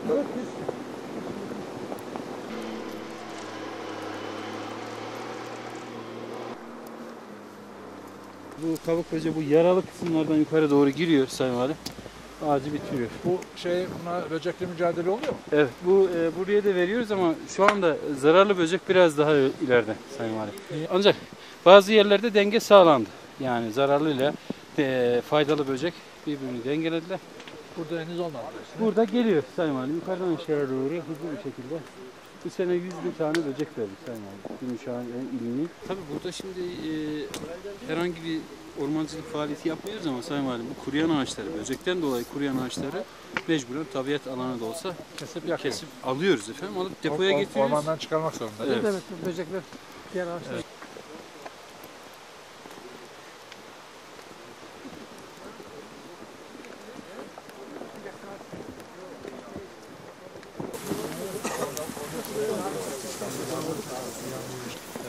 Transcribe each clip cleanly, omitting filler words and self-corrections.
Bu kabuk böceği bu yaralı kısımlardan yukarı doğru giriyor Sayın Valim. Ağacı bitiriyor. Bu buna böcekle mücadele oluyor mu? Evet, bu buraya da veriyoruz ama şu anda zararlı böcek biraz daha ileride Sayın Valim. Ancak bazı yerlerde denge sağlandı. Yani zararlı ile faydalı böcek birbirini dengelediler. Burada henüz olmadı. Burada geliyor Sayın Valim. Yukarıdan aşağıya doğru hızlı bir şekilde. Bu sene 100 bin tane böcek verdik Sayın Valim. Gümüşhane ilini. Tabii burada şimdi herhangi bir ormancılık faaliyeti yapmıyoruz ama Sayın Valim bu kuruyan ağaçları, böcekten dolayı kuruyan ağaçları mecburen tabiat alanı da olsa kesip alıyoruz efendim. Alıp depoya getiriyoruz. Ormandan çıkarmak zorunda. Evet. Evet, böcekler diğer ağaçlar. Evet.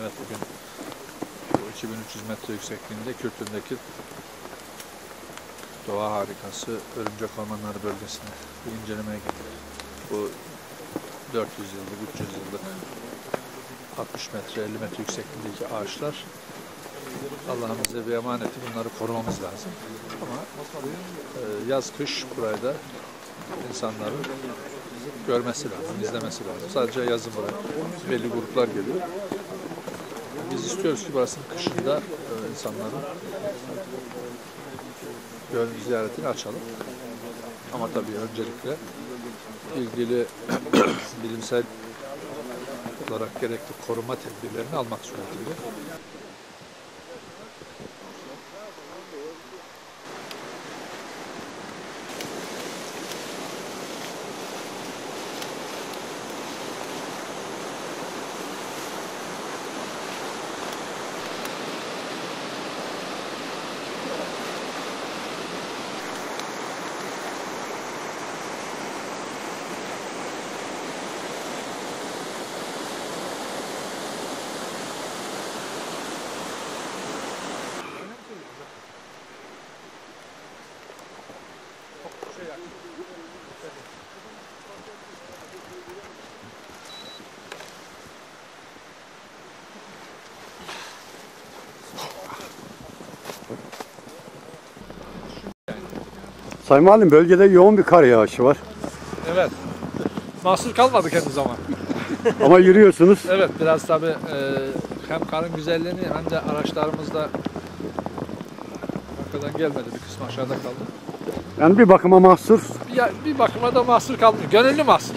Evet, bugün 2300 metre yüksekliğinde Kürtün'deki doğa harikası Örümcek Ormanları bölgesine bir incelemeye gittik. Bu 400 yıllık, 300 yıllık 60 metre, 50 metre yüksekliğindeki ağaçlar Allah'ın bize bir emaneti. Bunları korumamız lazım. Ama yaz, kış burayı da insanların görmesi lazım, izlemesi lazım. Sadece yazın buraya belli gruplar geliyor. Biz istiyoruz ki burasının kışında insanların ziyaretini açalım. Ama tabii öncelikle ilgili bilimsel olarak gerekli koruma tedbirlerini almak suretiyle. Sayın Valim, bölgede yoğun bir kar yağışı var. Evet. Mahsur kalmadık henüz zaman. Ama yürüyorsunuz. Evet, biraz tabii hem karın güzelliğini hem de araçlarımızda arkadan gelmedi. Bir kısmı aşağıda kaldı. Yani bir bakıma mahsur. Bir bakıma da mahsur kalmıyor. Gönüllü mahsur.